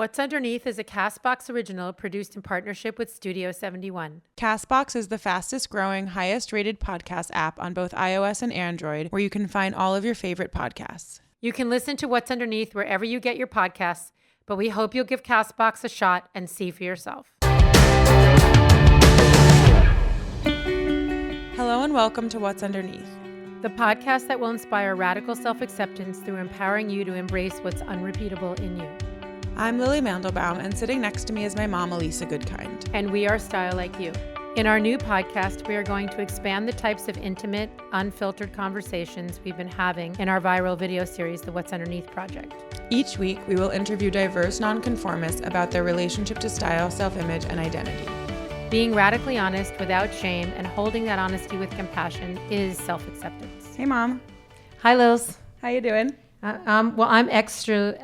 What's Underneath is a CastBox original produced in partnership with Studio 71. CastBox is the fastest growing, highest rated podcast app on both iOS and Android, where you can find all of your favorite podcasts. You can listen to What's Underneath wherever you get your podcasts, but we hope you'll give CastBox a shot and see for yourself. Hello and welcome to What's Underneath, the podcast that will inspire radical self-acceptance through empowering you to embrace what's unrepeatable in you. I'm Lily Mandelbaum, and sitting next to me is my mom, Elisa Goodkind. And we are StyleLikeU. In our new podcast, we are going to expand the types of intimate, unfiltered conversations we've been having in our viral video series, the What's Underneath Project. Each week, we will interview diverse nonconformists about their relationship to style, self-image, and identity. Being radically honest without shame and holding that honesty with compassion is self-acceptance. Hey, Mom. Hi, Lils. How you doing? Well, I'm extra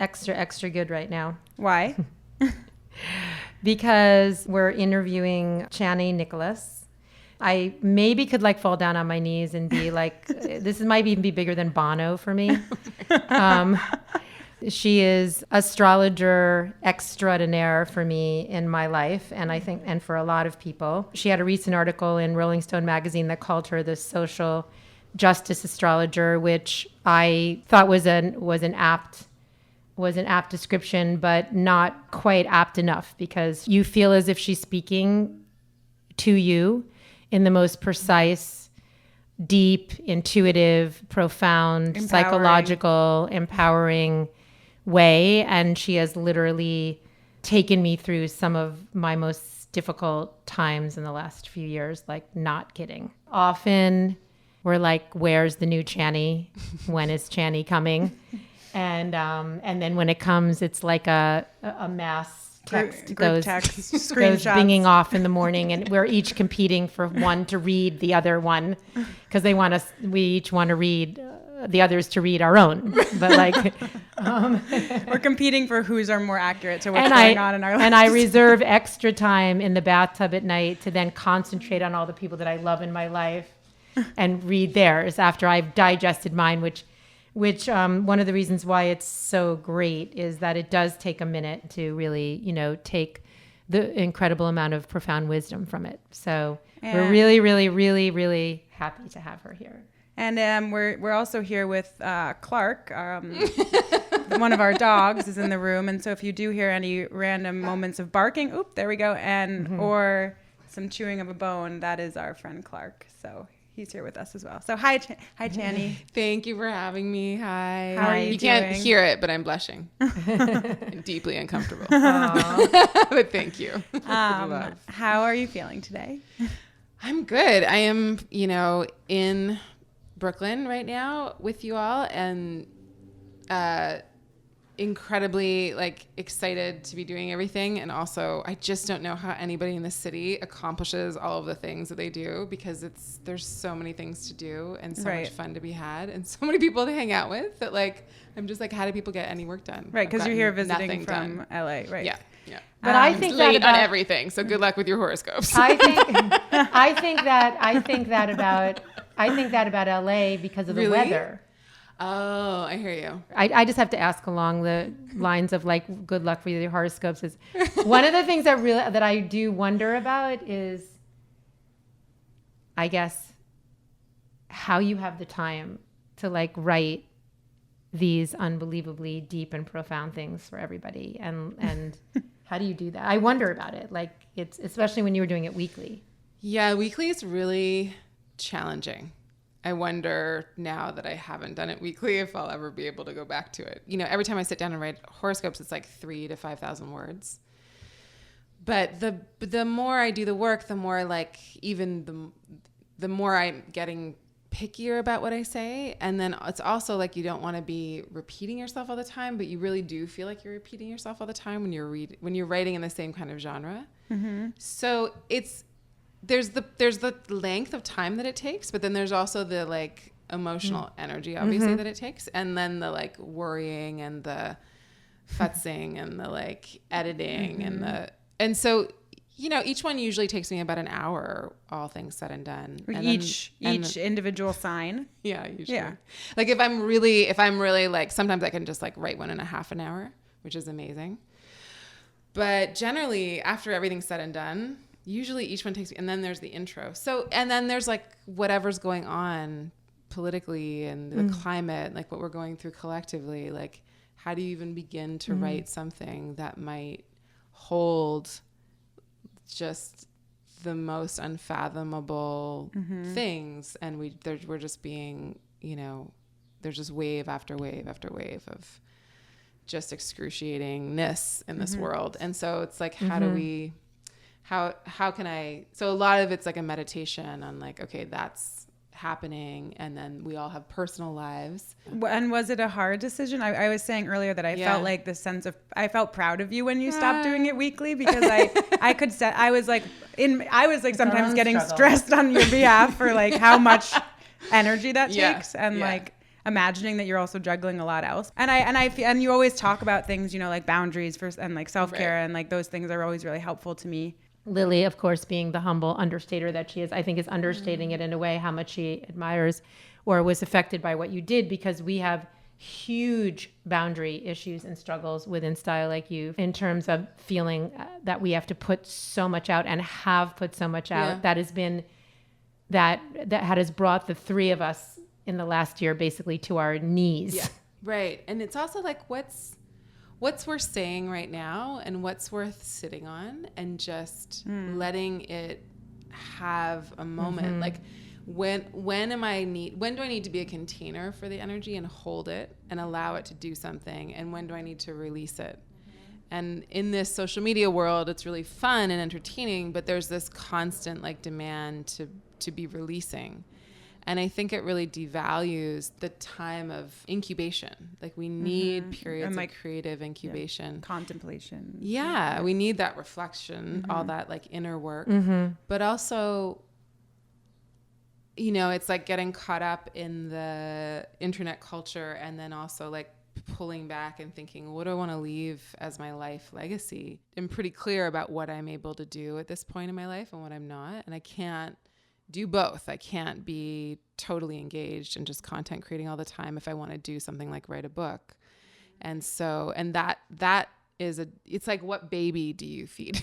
good right now. Why? Because we're interviewing Chani Nicholas. I maybe could fall down on my knees and be like, this might even be bigger than Bono for me. She is astrologer extraordinaire for me in my life, and I think, and for a lot of people. She had a recent article in Rolling Stone magazine that called her the Social Justice Astrologer, which I thought was an apt description, but not quite apt enough, because you feel as if she's speaking to you in the most precise, deep, intuitive, profound, psychological, empowering way. And she has literally taken me through some of my most difficult times in the last few years, not kidding. Often we're like, where's the new Chani? When is Chani coming? And then when it comes, it's like a mass text. Group text, screenshots. Goes binging off in the morning, and we're each competing for one to read the other one, because we each want to read the others to read our own. But we're competing for who's are more accurate to what's going on in our lives. And I reserve extra time in the bathtub at night to then concentrate on all the people that I love in my life and read theirs after I've digested mine, which one of the reasons why it's so great is that it does take a minute to really, take the incredible amount of profound wisdom from it. So we're really, really, really, really happy to have her here. And we're also here with Clark. One of our dogs is in the room, and so if you do hear any random moments of barking, there we go, and or some chewing of a bone, that is our friend Clark. So he's here with us as well. So hi Chani. Thank you for having me. Hi. How are you doing? Can't hear it, but I'm blushing. I'm deeply uncomfortable. But thank you. How are you feeling today? I'm good. I am, in Brooklyn right now with you all, and incredibly excited to be doing everything. And also I just don't know how anybody in the city accomplishes all of the things that they do, because there's so many things to do and so much fun to be had and so many people to hang out with that I'm just how do people get any work done? Right, because you're here visiting from LA, right? Yeah. But I think late that about on everything. So good luck with your horoscopes. I think that about LA because of the weather. Oh, I hear you. I just have to ask along the lines of good luck with your horoscopes. Is one of the things that I do wonder about is, I guess, how you have the time to write these unbelievably deep and profound things for everybody, and how do you do that? I wonder about it. It's especially when you were doing it weekly. Yeah, weekly is really challenging. I wonder now that I haven't done it weekly if I'll ever be able to go back to it. Every time I sit down and write horoscopes, it's 3,000 to 5,000 words. But the more I do the work, the more the more I'm getting pickier about what I say. And then it's also you don't want to be repeating yourself all the time, but you really do feel like you're repeating yourself all the time when you're writing in the same kind of genre. Mm-hmm. So there's the length of time that it takes, but then there's also the emotional energy, obviously, that it takes, and then the worrying and the futzing and the editing and so each one usually takes me about an hour, all things said and done. And each individual sign. Yeah, usually. Yeah. If I'm really sometimes I can just write 1.5 hours, which is amazing. But generally, after everything's said and done, usually each one takes, and then there's the intro. So, and then there's like whatever's going on politically and the climate, like what we're going through collectively. Like, how do you even begin to write something that might hold just the most unfathomable things? And we're just being, you know, there's just wave after wave after wave of just excruciatingness in this world. And so it's like, how do we, how can I, so a lot of it's like a meditation on like, okay, that's happening. And then we all have personal lives. And was it a hard decision? I was saying earlier that I felt like the sense of, I felt proud of you when you stopped doing it weekly, because I was like sometimes getting stressed on your behalf for like how much energy that takes. And like, imagining that you're also juggling a lot else. And you always talk about things, you know, like boundaries first and like self-care and like those things are always really helpful to me. Lily, of course, being the humble understater that she is, I think is understating it in a way how much she admires or was affected by what you did, because we have huge boundary issues and struggles within StyleLikeU in terms of feeling that we have to put so much out and have put so much out. That has been, that has brought the three of us in the last year basically to our knees. Yeah. Right. And it's also like what's worth saying right now and what's worth sitting on and just letting it have a moment. Like when do I need to be a container for the energy and hold it and allow it to do something, and when do I need to release it? And in this social media world, it's really fun and entertaining, but there's this constant like demand to be releasing. And I think it really devalues the time of incubation. Like we need periods of creative incubation. Contemplation. Yeah, we need that reflection, all that like inner work. But also, you know, it's like getting caught up in the internet culture and then also like pulling back and thinking, what do I want to leave as my life legacy? I'm pretty clear about what I'm able to do at this point in my life and what I'm not. And I can't do both. I can't be totally engaged and just content creating all the time if I want to do something like write a book. And so, and that is it's like, what baby do you feed?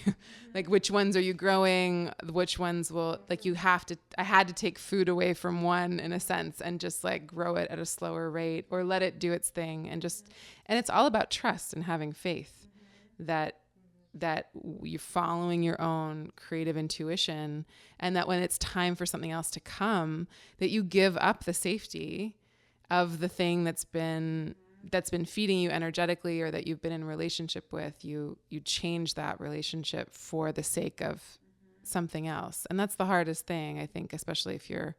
Like, which ones are you growing? Which ones will, like, I had to take food away from one in a sense and just like grow it at a slower rate or let it do its thing. And it's all about trust and having faith that you're following your own creative intuition, and that when it's time for something else to come, that you give up the safety of the thing that's been feeding you energetically or that you've been in a relationship with. You change that relationship for the sake of something else. And that's the hardest thing, I think, especially if you're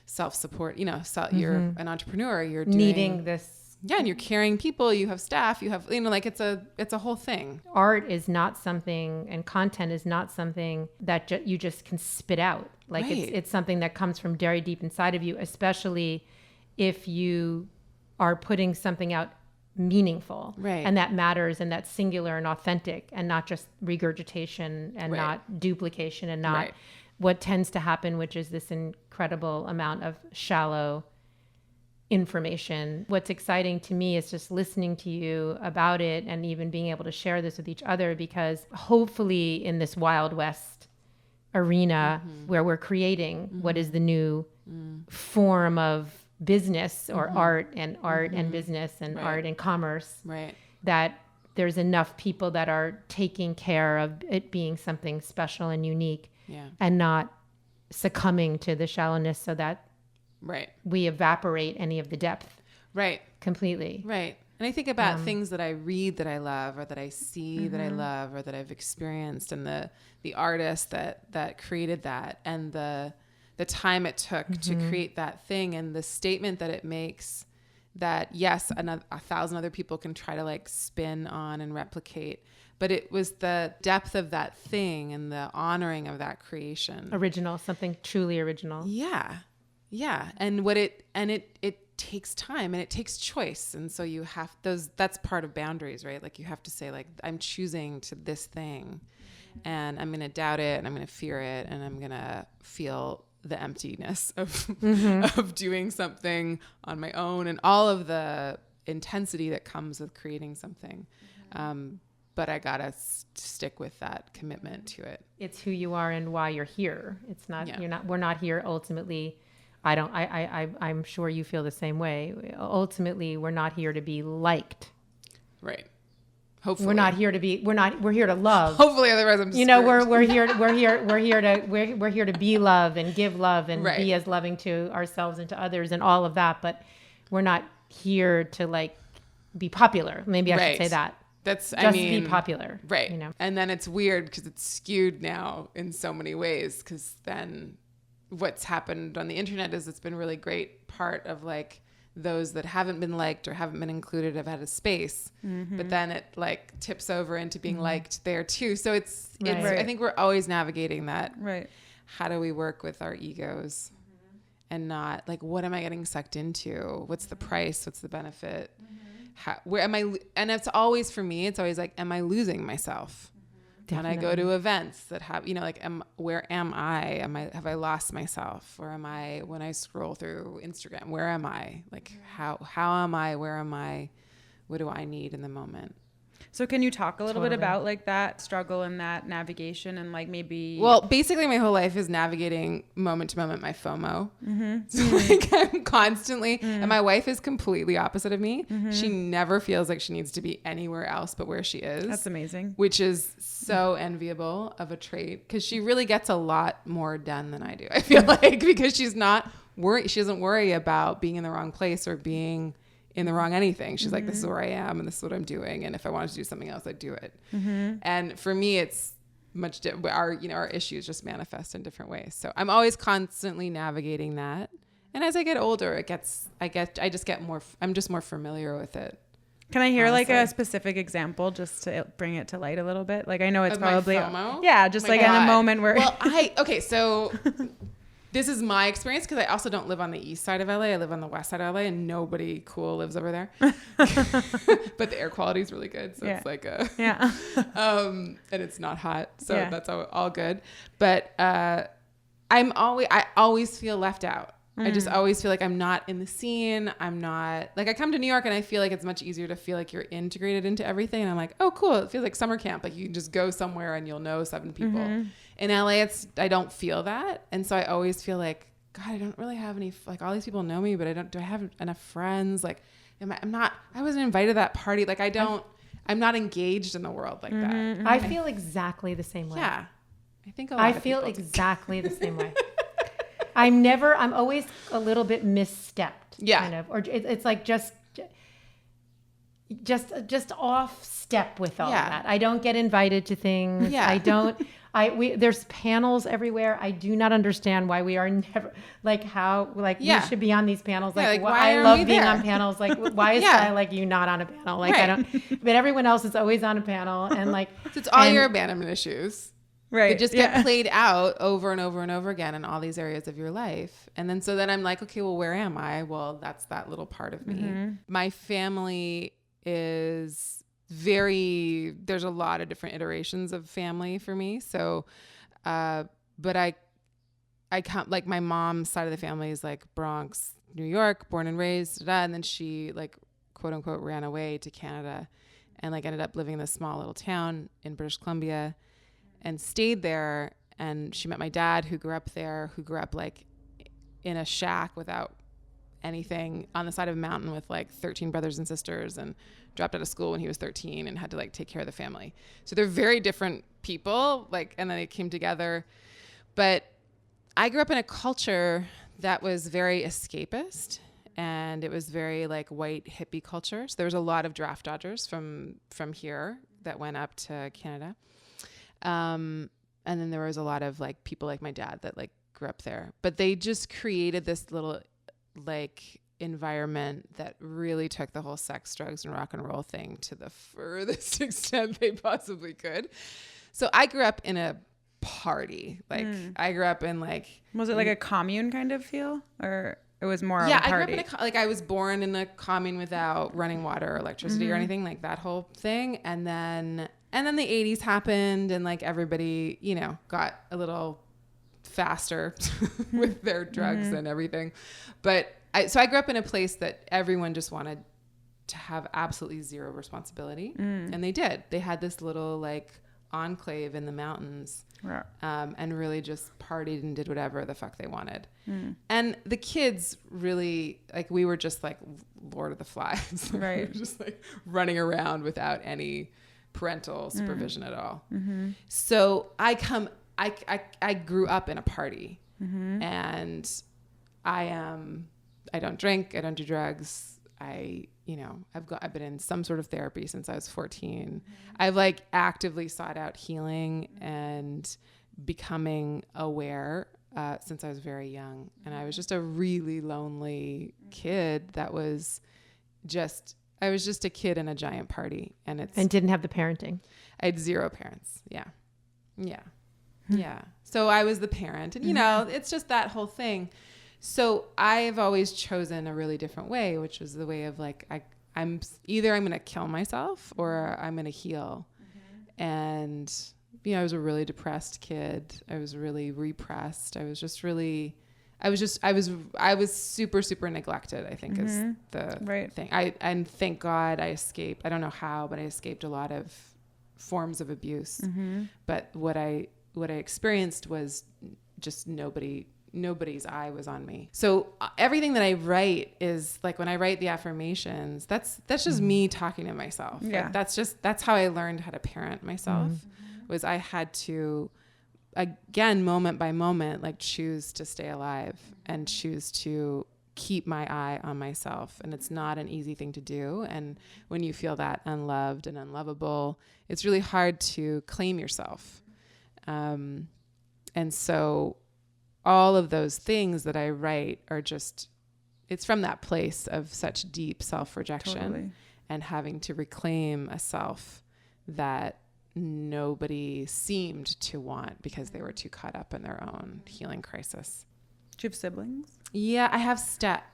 self-support, you know, you're an entrepreneur, you're needing this. Yeah, and you're carrying people, you have staff, you have, you know, like it's a whole thing. Art is not something, and content is not something that you just can spit out. Like it's something that comes from very deep inside of you, especially if you are putting something out meaningful. Right. And that matters, and that's singular and authentic, and not just regurgitation and not duplication and not what tends to happen, which is this incredible amount of shallow information. What's exciting to me is just listening to you about it and even being able to share this with each other, because hopefully in this Wild West arena where we're creating what is the new form of business or art and business and art and commerce, that there's enough people that are taking care of it being something special and unique and not succumbing to the shallowness so that we evaporate any of the depth. Completely. And I think about things that I read that I love, or that I see that I love, or that I've experienced, and the artist that created that, and the time it took to create that thing, and the statement that it makes that, yes, 1,000 other people can try to like spin on and replicate, but it was the depth of that thing and the honoring of that creation. Original, something truly original. Yeah. And it takes time and it takes choice. And so you have that's part of boundaries, right? Like you have to say like, I'm choosing to this thing, and I'm going to doubt it, and I'm going to fear it, and I'm going to feel the emptiness of doing something on my own, and all of the intensity that comes with creating something. but I gotta stick with that commitment to it. It's who you are and why you're here. It's not, Yeah. we're not here ultimately. I'm sure you feel the same way. Ultimately, we're not here to be liked. Right. Hopefully. We're here to love. Hopefully, otherwise I'm screwed. we're here to be love and give love and Right. be as loving to ourselves and to others and all of that. But we're not here to like be popular. Maybe I should say that. Be popular. Right. You know? And then it's weird because it's skewed now in so many ways, because then what's happened on the internet is it's been really great part of like those that haven't been liked or haven't been included have had a space, but then it like tips over into being liked there too. So it's Right. I think we're always navigating that. Right. How do we work with our egos and not like, what am I getting sucked into? What's the price? What's the benefit? Where am I? And it's always, for me, it's always like, am I losing myself? When I go to events that have, you know, like, where am I? Have I lost myself? Or am I, when I scroll through Instagram, where am I? Like, how am I? Where am I? What do I need in the moment? So can you talk a little bit about like that struggle and that navigation and like maybe... Well, basically my whole life is navigating moment to moment my FOMO. So like I'm constantly, and my wife is completely opposite of me. She never feels like she needs to be anywhere else but where she is. That's amazing. Which is so enviable of a trait, because she really gets a lot more done than I do, I feel like, because she's not worried. She doesn't worry about being in the wrong place or being in the wrong anything. She's like, this is where I am and this is what I'm doing. And if I wanted to do something else, I'd do it. And for me, it's much our issues just manifest in different ways. So I'm always constantly navigating that. And as I get older, I'm just more familiar with it. Can I hear honestly. like a specific example just to bring it to light a little bit? Like I know it's Of my probably, FOMO? yeah, just My like in a God. moment where, Okay, so this is my experience, because I also don't live on the east side of LA. I live on the west side of LA, and nobody cool lives over there. But the air quality is really good, so it's like and it's not hot, so that's all good. But I always feel left out. I just always feel like I'm not in the scene. I'm not, like, I come to New York and I feel like it's much easier to feel like you're integrated into everything. And I'm like, oh, cool. It feels like summer camp. Like you can just go somewhere and you'll know 7 people. In LA, I don't feel that. And so I always feel like, God, I don't really have any, like, all these people know me, but do I have enough friends? Like, I wasn't invited to that party. Like, I'm not engaged in the world like that. I feel exactly the same way. Yeah. I think a lot of feel people do. exactly the same way. I'm always a little bit misstepped. Yeah. Kind of, or it's like just off step with all that. I don't get invited to things. Yeah. There's panels everywhere. I do not understand why we are never, like, how, like, we should be on these panels. Like, why I are love we being there? on panels. Like, why is StyleLikeU not on a panel? Like, Right. but everyone else is always on a panel. And like, So it's all your abandonment issues. right. They just get played out over and over and over again in all these areas of your life. And then, so then I'm like, okay, well, where am I? Well, that's that little part of me. My family is there's a lot of different iterations of family for me. So, but I come, like, my mom's side of the family is like Bronx, New York, born and raised, and then she, like, quote unquote, ran away to Canada and like ended up living in this small little town in British Columbia and stayed there. And she met my dad, who grew up there, who grew up like in a shack without anything on the side of a mountain with like 13 brothers and sisters, and dropped out of school when he was 13 and had to like take care of the family. So they're very different people, like, and then they came together. But I grew up in a culture that was very escapist, and it was very like white hippie culture. So there was a lot of draft dodgers from here that went up to Canada. And then there was a lot of like people like my dad that like grew up there, but they just created this little like environment that really took the whole sex, drugs, and rock and roll thing to the furthest extent they possibly could. So I grew up in a party. Like I grew up in like, was it like a commune kind of feel, or it was more of a I party? grew up in like I was born in a commune without running water or electricity or anything, like that whole thing. And then the 80s happened, and like everybody, you know, got a little faster with their drugs and everything. But I grew up in a place that everyone just wanted to have absolutely zero responsibility. And they did. They had this little like enclave in the mountains, and really just partied and did whatever the fuck they wanted. And the kids really, like, we were just like Lord of the Flies. Right. We were just like running around without any parental supervision at all. So I grew up in a party, and I don't drink, I don't do drugs. I've been in some sort of therapy since I was 14. I've like actively sought out healing and becoming aware since I was very young. And I was just a really lonely kid I was just a kid in a giant party, and didn't have the parenting. I had zero parents. Yeah. So I was the parent, and it's just that whole thing. So I've always chosen a really different way, which was the way of like, I'm going to kill myself or I'm going to heal. And, I was a really depressed kid. I was really repressed. I was super, super neglected, I think is the thing. And thank God I escaped. I don't know how, but I escaped a lot of forms of abuse. But what I experienced was just nobody's eye was on me. So everything that I write is like, when I write the affirmations, that's just me talking to myself. Yeah. Like, that's how I learned how to parent myself. Was I had to, again, moment by moment, like choose to stay alive and choose to keep my eye on myself. And it's not an easy thing to do. And when you feel that unloved and unlovable, it's really hard to claim yourself. And so all of those things that I write are just, it's from that place of such deep self-rejection and having to reclaim a self that nobody seemed to want because they were too caught up in their own healing crisis. Do you have siblings? Yeah, I have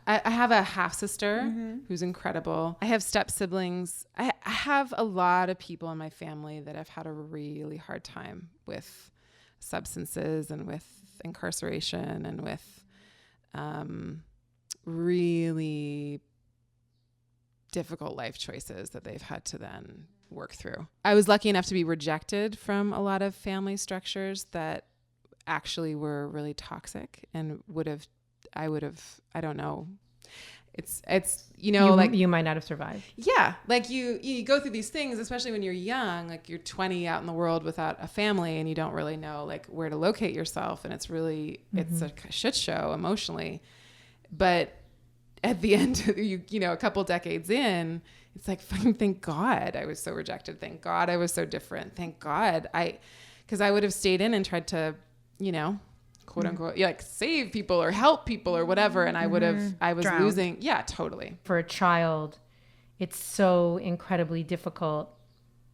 I have a half sister who's incredible. I have step siblings. I have a lot of people in my family that have had a really hard time with substances and with incarceration and with really difficult life choices that they've had to then work through. I was lucky enough to be rejected from a lot of family structures that actually were really toxic and I don't know. It's like you might not have survived. Yeah. Like you go through these things, especially when you're young, like you're 20 out in the world without a family and you don't really know like where to locate yourself. And it's really, it's a shit show emotionally. But at the end, a couple decades in, it's like, fucking thank God I was so rejected. Thank God I was so different. Thank God because I would have stayed in and tried to, quote unquote, like save people or help people or whatever. And I was drowned. losing. Yeah, totally. For a child, it's so incredibly difficult,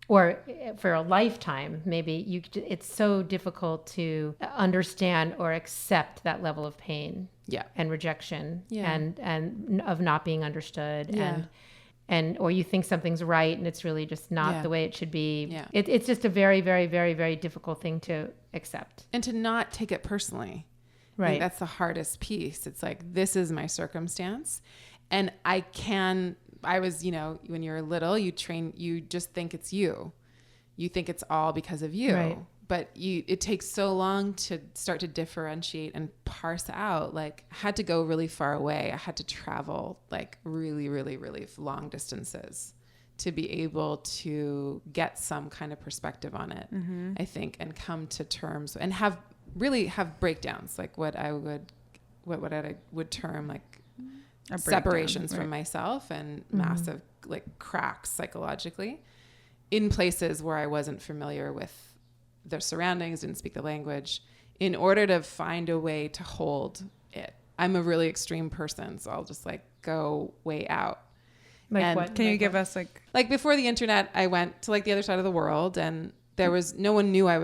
or for a lifetime, maybe it's so difficult to understand or accept that level of pain and rejection and of not being understood or you think something's right and it's really just not the way it should be. Yeah. It's just a very, very, very, very difficult thing to accept. And to not take it personally. Right. I think that's the hardest piece. It's like, this is my circumstance. And I was, when you're little, you just think it's you. You think it's all because of you. Right. But it takes so long to start to differentiate and parse out. Like, I had to go really far away. I had to travel like really, really, really long distances to be able to get some kind of perspective on it, I think, and come to terms and have breakdowns, like what I would term like separations from myself and massive like cracks psychologically in places where I wasn't familiar with their surroundings, didn't speak the language, in order to find a way to hold it. I'm a really extreme person, so I'll just like go way out. Like what? Can you give us like before the internet, I went to like the other side of the world and there was no one knew where I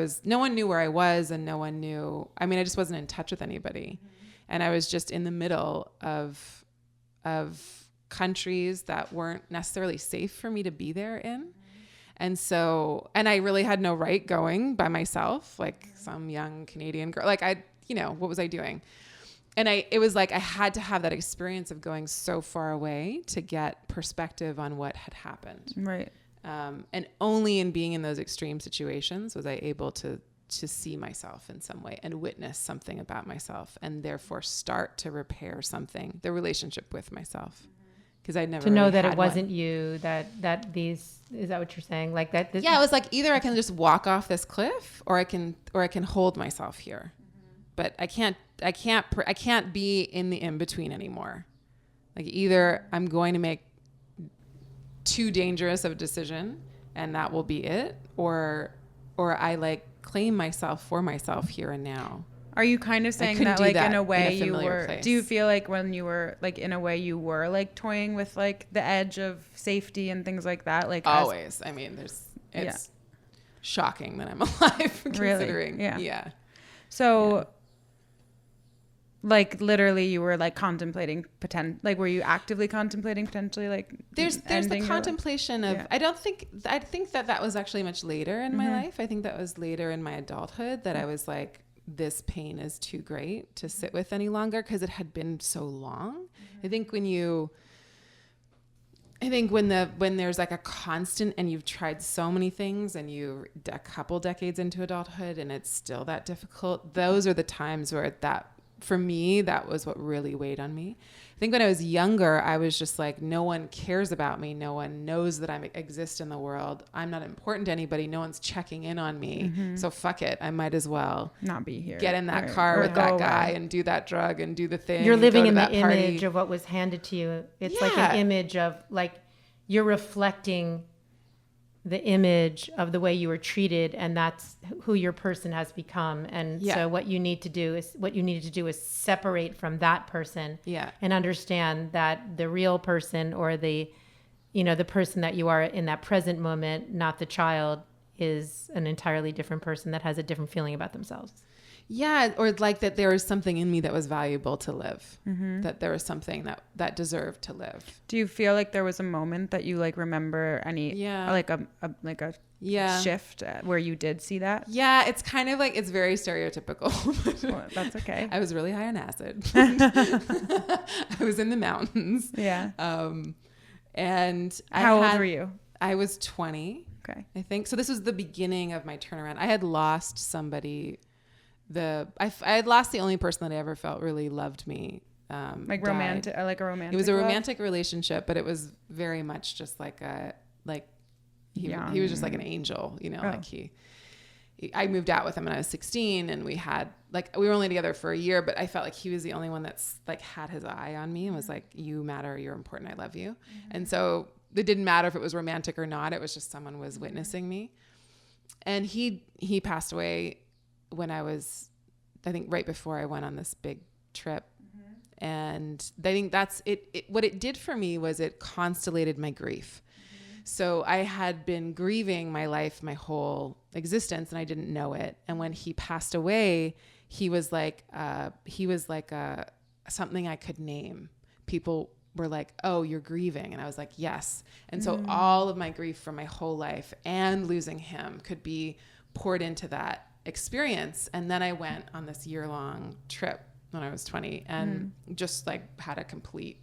was and no one knew. I mean, I just wasn't in touch with anybody. And I was just in the middle of countries that weren't necessarily safe for me to be there in. And I really had no right going by myself, like some young Canadian girl. Like what was I doing? it was like I had to have that experience of going so far away to get perspective on what had happened. Right. And only in being in those extreme situations was I able to see myself in some way and witness something about myself, and therefore start to repair something, the relationship with myself. Because I'd never to know really that had it wasn't one. you, that these, is that what you're saying? Like that? Yeah, it was like either I can just walk off this cliff, or I can hold myself here. But I can't be in the in-between anymore. Like either I'm going to make too dangerous of a decision and that will be it, or I like claim myself for myself here and now. Are you kind of saying that like in a way you were, place. Do you feel like when you were like in a way you were like toying with like the edge of safety and things like that? Like always. I mean, it's shocking that I'm alive considering. Really? Yeah. So like literally you were like contemplating like were you actively contemplating potentially like there's the contemplation of I think that was actually much later in my life. I think that was later in my adulthood that I was like, this pain is too great to sit with any longer, because it had been so long. I think when there's like a constant and you've tried so many things and you're a couple decades into adulthood and it's still that difficult, those are the times where for me, that was what really weighed on me. I think when I was younger, I was just like, no one cares about me. No one knows that I exist in the world. I'm not important to anybody. No one's checking in on me. So fuck it. I might as well not be here. Get in that car with that guy and do that drug and do the thing. You're living in the image of what was handed to you. It's like an image of like, you're reflecting the image of the way you were treated, and that's who your person has become. And so what you needed to do is separate from that person and understand that the real person, or the person that you are in that present moment, not the child, is an entirely different person that has a different feeling about themselves. Yeah, or like that there was something in me that was valuable to live, that there was something that deserved to live. Do you feel like there was a moment that you like remember like a shift where you did see that? Yeah, it's kind of like, it's very stereotypical. Well, that's okay. I was really high on acid. I was in the mountains. Yeah. And how old were you? I was 20. Okay. I think. So this was the beginning of my turnaround. I had lost somebody. I had lost the only person that I ever felt really loved me. Like romantic, like a romantic. It was a romantic relationship, but it was very much just like he was just like an angel, like I moved out with him when I was 16, and we were only together for a year, but I felt like he was the only one that's like had his eye on me and was like, you matter, you're important, I love you. And so it didn't matter if it was romantic or not. It was just someone was witnessing me. And he passed away when I think right before I went on this big trip. And I think that's it. What it did for me was it constellated my grief. So I had been grieving my life, my whole existence, and I didn't know it. And when he passed away, he was like something I could name. People were like, oh, you're grieving. And I was like, yes. And so all of my grief from my whole life and losing him could be poured into that experience. And then I went on this year-long trip when I was 20 and just like had a complete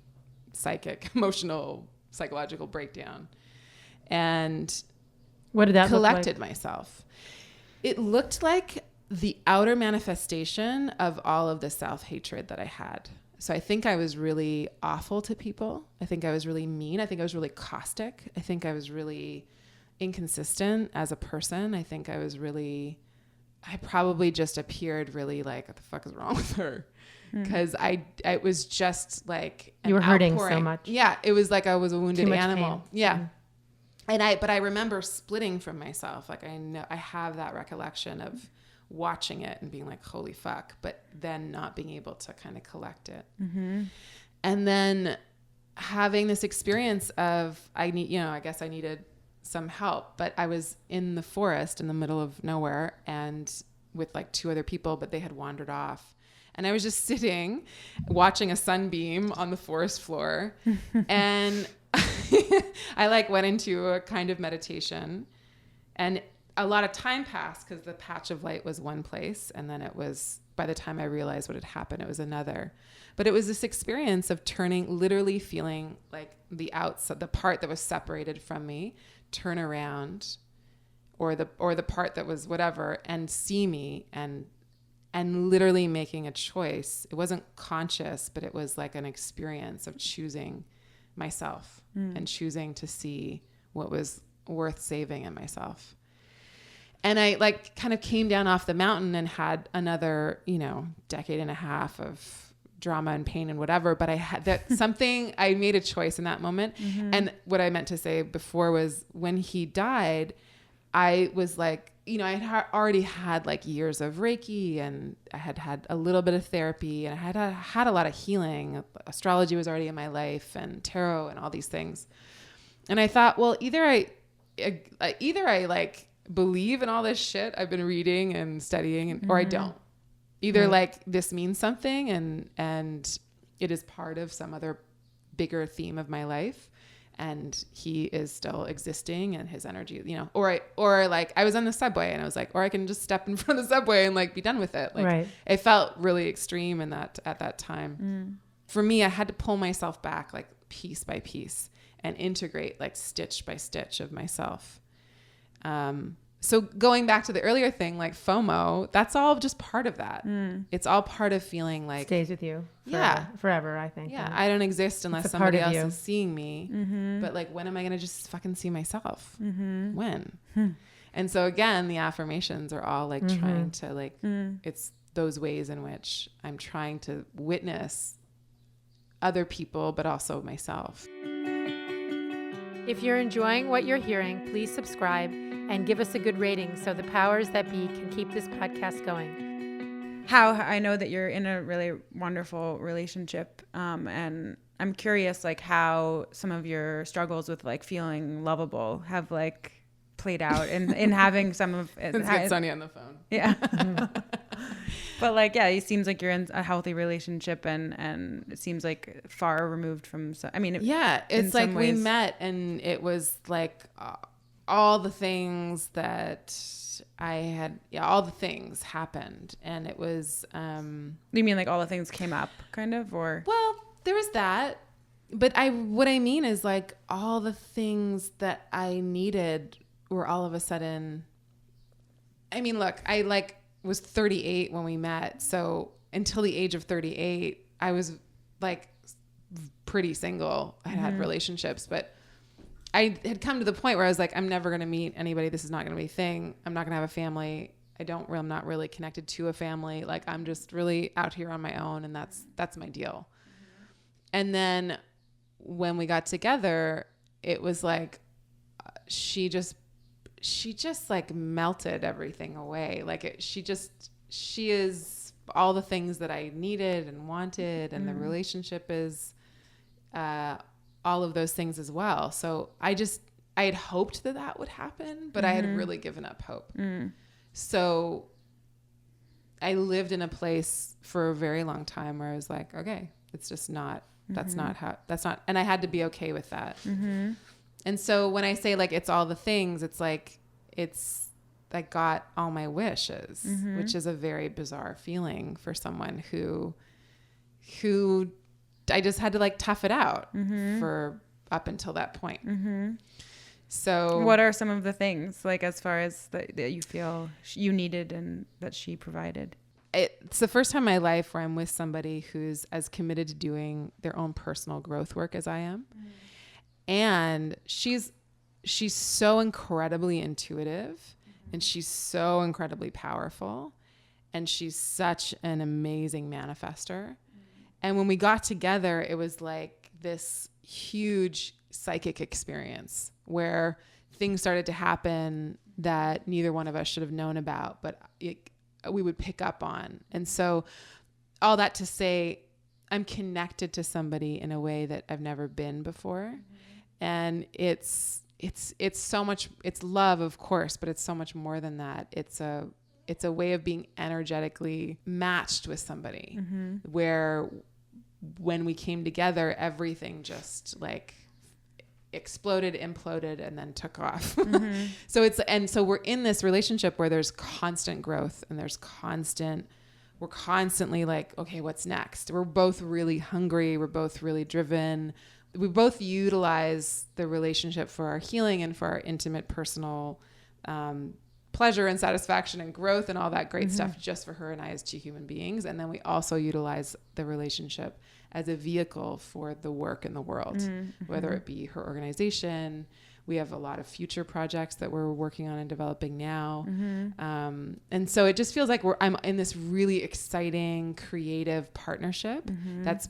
emotional, psychological breakdown. And what did that collected look like? Myself. It looked like the outer manifestation of all of the self-hatred that I had. So I think I was really awful to people. I think I was really mean. I think I was really caustic. I think I was really inconsistent as a person. I think I probably just appeared really like, what the fuck is wrong with her? Because I was just like you were hurting outpouring. So much. Yeah, it was like I was a wounded animal. Pain. Yeah, but I remember splitting from myself. Like I have that recollection of watching it and being like, holy fuck, but then not being able to kind of collect it. And then having this experience of I guess I needed some help, but I was in the forest in the middle of nowhere and with like 2 other people, but they had wandered off. And I was just sitting watching a sunbeam on the forest floor. And I like went into a kind of meditation, and a lot of time passed because the patch of light was one place and then it was by the time I realized what had happened, it was another. But it was this experience of literally feeling like the outside, the part that was separated from me, turn around, or the part that was whatever, and see me, and literally making a choice. It wasn't conscious, but it was like an experience of choosing myself and choosing to see what was worth saving in myself. And I like kind of came down off the mountain and had another, decade and a half of drama and pain and whatever. But I had I made a choice in that moment. Mm-hmm. And what I meant to say before was when he died, I was like, I had already had like years of Reiki, and I had had a little bit of therapy, and I had a lot of healing. Astrology was already in my life, and tarot and all these things. And I thought, well, either I like believe in all this shit I've been reading and studying, or I don't. Either like this means something and it is part of some other bigger theme of my life, and he is still existing and his energy, or like I was on the subway and I was like, or I can just step in front of the subway and like be done with it. Like it felt really extreme at that time. For me, I had to pull myself back like piece by piece and integrate like stitch by stitch of myself. So going back to the earlier thing, like FOMO, that's all just part of that. It's all part of feeling like stays with you forever, I think. Yeah. I don't exist unless somebody else is seeing me. Mm-hmm. But like, when am I going to just fucking see myself? Mm-hmm. When? And so again, the affirmations are all like trying to like, it's those ways in which I'm trying to witness other people, but also myself. If you're enjoying what you're hearing, please subscribe and give us a good rating so the powers that be can keep this podcast going. How I know that you're in a really wonderful relationship, and I'm curious like how some of your struggles with like feeling lovable have like played out in having some of it. Let's get Sunny on the phone. Yeah. But like, yeah, it seems like you're in a healthy relationship, and it seems like far removed from, it's like we met and it was like all the things that I had, all the things happened, and it was, you mean like all the things came up kind of, or? Well, there was that, but what I mean is like all the things that I needed were all of a sudden, I mean, look, I like was 38 when we met. So until the age of 38, I was like pretty single. I had relationships, but I had come to the point where I was like, I'm never going to meet anybody. This is not going to be a thing. I'm not going to have a family. I'm not really connected to a family. Like I'm just really out here on my own, and that's my deal. And then when we got together, it was like, she just like melted everything away. Like she is all the things that I needed and wanted, and the relationship is, all of those things as well. So I had hoped that would happen, but I had really given up hope. So I lived in a place for a very long time where I was like, okay, it's just not, and I had to be okay with that. And so when I say like, it's all the things, it's like, I got all my wishes, which is a very bizarre feeling for someone who I just had to like tough it out for up until that point. So what are some of the things like, as far as that you feel you needed and that she provided? It's the first time in my life where I'm with somebody who's as committed to doing their own personal growth work as I am. And she's so incredibly intuitive, and she's so incredibly powerful, and she's such an amazing manifester. And when we got together, it was like this huge psychic experience where things started to happen that neither one of us should have known about, but we would pick up on. And so all that to say, I'm connected to somebody in a way that I've never been before. And it's so much, it's love, of course, but it's so much more than that. It's a way of being energetically matched with somebody where when we came together, everything just like exploded, imploded, and then took off. So so we're in this relationship where there's constant growth and there's constant we're constantly like, okay, what's next? We're both really hungry. We're both really driven. We both utilize the relationship for our healing and for our intimate personal pleasure and satisfaction and growth and all that great stuff just for her and I as two human beings. And then we also utilize the relationship as a vehicle for the work in the world, whether it be her organization. We have a lot of future projects that we're working on and developing now. And so it just feels like I'm in this really exciting, creative partnership that's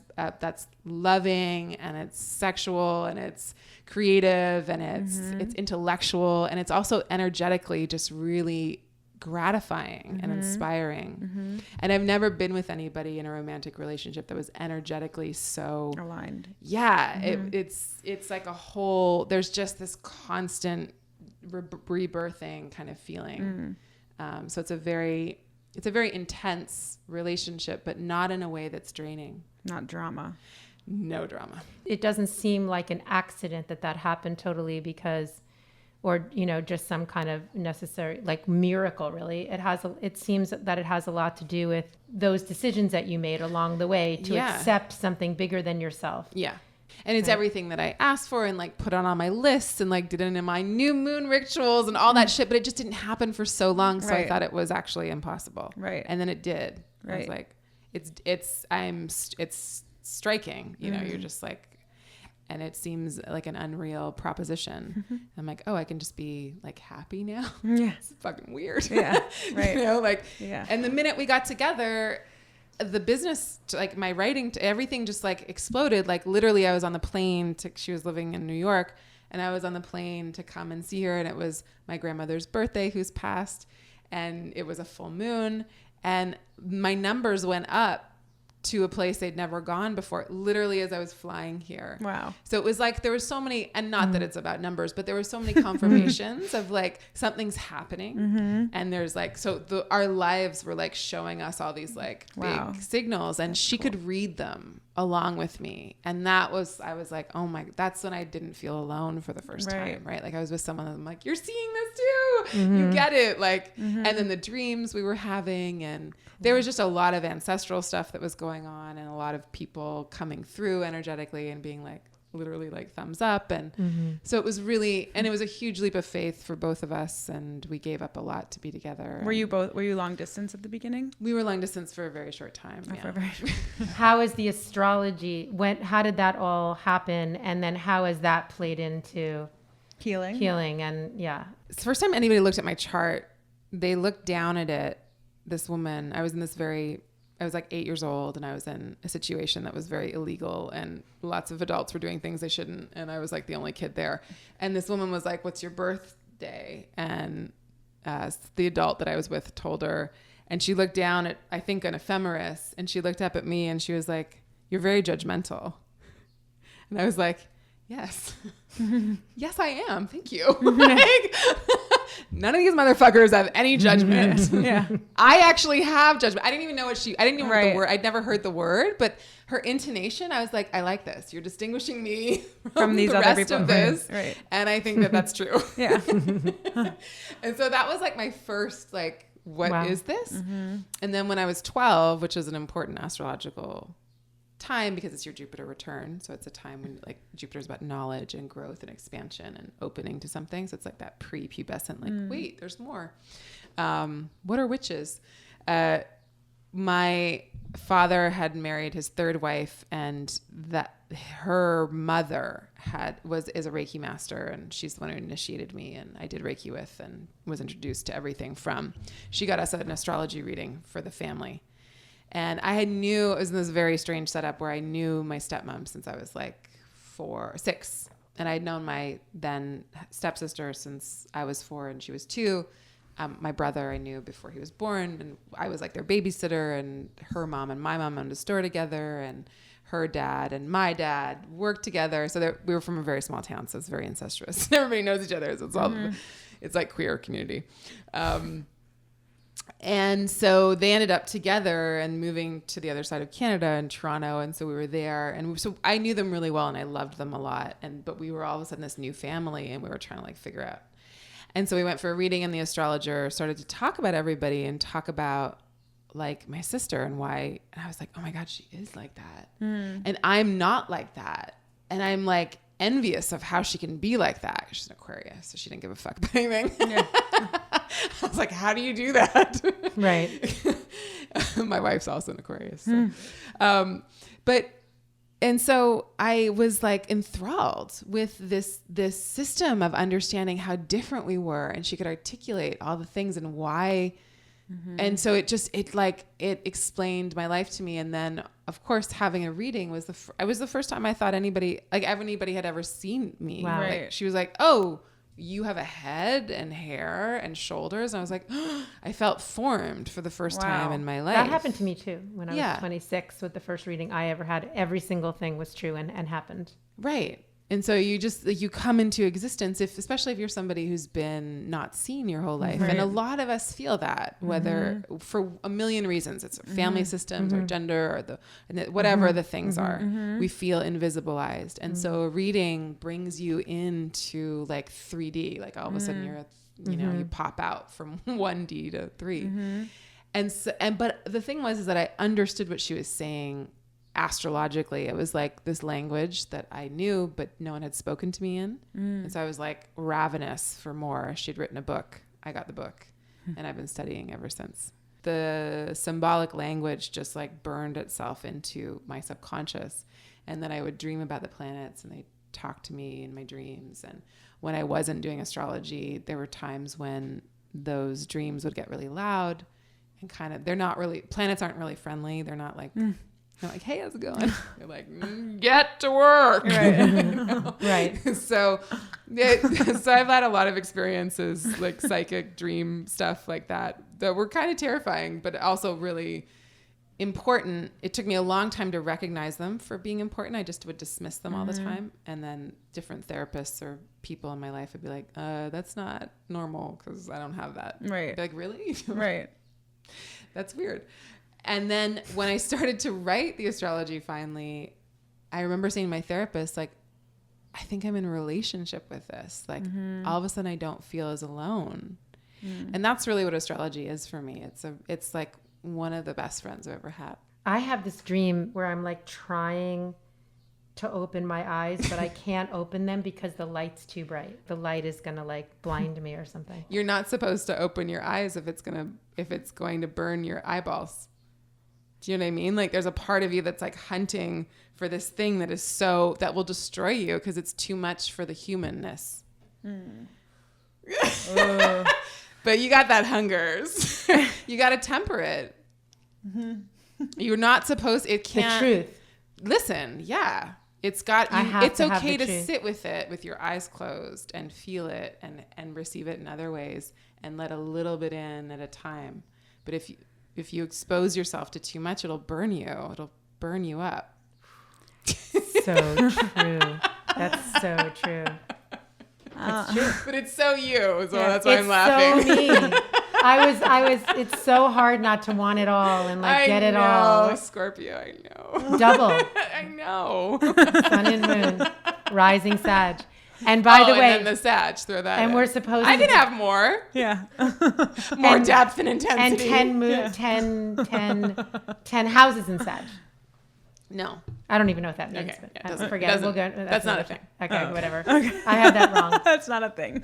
loving, and it's sexual, and it's creative, and it's intellectual, and it's also energetically just really gratifying and inspiring. And I've never been with anybody in a romantic relationship that was energetically so aligned. Yeah. It's like a whole, there's just this constant rebirthing kind of feeling. So it's a very intense relationship, but not in a way that's draining. Not drama. No drama. It doesn't seem like an accident that happened totally because, or, you know, just some kind of necessary, like, miracle, really. It seems that it has a lot to do with those decisions that you made along the way to accept something bigger than yourself. Yeah. And it's everything that I asked for and like put on my lists and like did it in my new moon rituals and all that shit, but it just didn't happen for so long. So I thought it was actually impossible. Right. And then it did. Right. I was like, it's striking, you know, you're just like, and it seems like an unreal proposition. I'm like, oh, I can just be like happy now. Yeah. It's fucking weird. Yeah. Right. You know, like, yeah. And the minute we got together, the business, like my writing, everything just like exploded. Like literally I was on the plane she was living in New York, and I was on the plane to come and see her. And it was my grandmother's birthday, who's passed. And it was a full moon, and my numbers went up to a place they'd never gone before, literally as I was flying here. Wow. So it was like, there was so many, and not that it's about numbers, but there were so many confirmations of like, something's happening. And there's like, our lives were like showing us all these like big signals, and she could read them along with me. And I was like, oh my, that's when I didn't feel alone for the first time, right? Like I was with someone and I'm like, you're seeing this too. You get it. Like, and then the dreams we were having, and there was just a lot of ancestral stuff that was going on, and a lot of people coming through energetically and being like, literally like thumbs up. And so it was really, and it was a huge leap of faith for both of us, and we gave up a lot to be together. Were you long distance at the beginning? We were long distance for a very short time. For a very short. How is the astrology, how did that all happen? And then how has that played into healing? And It's the first time anybody looked at my chart. They looked down at it. This woman, I was like 8 years old, and I was in a situation that was very illegal, and lots of adults were doing things they shouldn't. And I was like the only kid there. And this woman was like, what's your birthday? And the adult that I was with told her, and she looked down at, I think, an ephemeris, and she looked up at me and she was like, you're very judgmental. And I was like, yes, yes, I am. Thank you. Like, none of these motherfuckers have any judgment. I actually have judgment. I didn't even know I didn't even know the word. I'd never heard the word, but her intonation, I was like, I like this. You're distinguishing me from these the other rest people. Of this. Right. And I think that that's true. Yeah. And so that was like my first, like, what is this? And then when I was 12, which is an important astrological time because it's your Jupiter return. So it's a time when like Jupiter's about knowledge and growth and expansion and opening to something. So it's like that pre-pubescent, like, wait, there's more. What are witches? My father had married his third wife, and that her mother is a Reiki master, and she's the one who initiated me, and I did Reiki with and was introduced to everything from, she got us an astrology reading for the family. And I knew, it was in this very strange setup where I knew my stepmom since I was like 6. And I'd known my then stepsister since I was 4 and she was 2. My brother I knew before he was born, and I was like their babysitter, and her mom and my mom owned a store together, and her dad and my dad worked together. So we were from a very small town, so it's very incestuous. Everybody knows each other. So it's all, it's like queer community. And so they ended up together and moving to the other side of Canada in Toronto. And so we were there, and so I knew them really well and I loved them a lot. But we were all of a sudden this new family, and we were trying to like figure out. And so we went for a reading, and the astrologer started to talk about everybody and talk about like my sister and why. And I was like, oh my God, she is like that. And I'm not like that. And I'm like envious of how she can be like that. She's an Aquarius, so she didn't give a fuck about anything. Yeah. I was like, how do you do that? Right. My wife's also an Aquarius. So. And so I was like enthralled with this system of understanding how different we were, and she could articulate all the things and why. And so it explained my life to me. And then of course having a reading was the first time I thought anybody had ever seen me. Wow. Like, Right. she was like, oh, you have a head and hair and shoulders. And I was like, I felt formed for the first time in my life. That happened to me too. When I Yeah. was 26 with the first reading I ever had, every single thing was true and happened. Right. And so you just, you come into existence, especially if you're somebody who's been not seen your whole life. Right. And a lot of us feel that, whether for a million reasons, it's family systems or gender or whatever the things are, we feel invisibilized. And so a reading brings you into like 3D, like all of a sudden you're, you pop out from 1D to 3. But the thing is that I understood what she was saying astrologically. It was like this language that I knew, but no one had spoken to me in. And so I was like ravenous for more. She'd written a book. I got the book and I've been studying ever since. The symbolic language just like burned itself into my subconscious. And then I would dream about the planets and they'd talk to me in my dreams. And when I wasn't doing astrology, there were times when those dreams would get really loud and planets aren't really friendly. They're not like, they're like, hey, how's it going? You're like, get to work. Right. Right. So I've had a lot of experiences, like psychic dream stuff like that were kind of terrifying, but also really important. It took me a long time to recognize them for being important. I just would dismiss them all the time. And then different therapists or people in my life would be like, that's not normal because I don't have that. Right. I'd be like, really? Right. That's weird. And then when I started to write the astrology finally, I remember saying to my therapist, like, I think I'm in a relationship with this. Like all of a sudden I don't feel as alone. And that's really what astrology is for me. It's like one of the best friends I've ever had. I have this dream where I'm like trying to open my eyes, but I can't open them because the light's too bright. The light is going to like blind me or something. You're not supposed to open your eyes if it's going to burn your eyeballs. Do you know what I mean? Like there's a part of you that's like hunting for this thing that will destroy you because it's too much for the humanness. But you got that hungers. You got to temper it. You're not supposed, it can't. The truth. Listen, yeah. It's okay to sit with it with your eyes closed and feel it and receive it in other ways and let a little bit in at a time. But if you expose yourself to too much, it'll burn you. It'll burn you up. So true. That's so true. It's true. But it's so you, so that's why I'm laughing. It's so me. I was, it's so hard not to want it all and like get it all. Scorpio, I know. Double. I know. Sun and moon, rising Sag. And by the way, and then the Sag, throw that and in. we're supposed I can have more. Yeah. More depth and intensity. And 10 houses in Sag. No. I don't even know what that means. Okay, But yeah, I doesn't- forget. doesn't- We'll go, that's not a thing. Okay, whatever. Okay. I had that wrong. That's not a thing.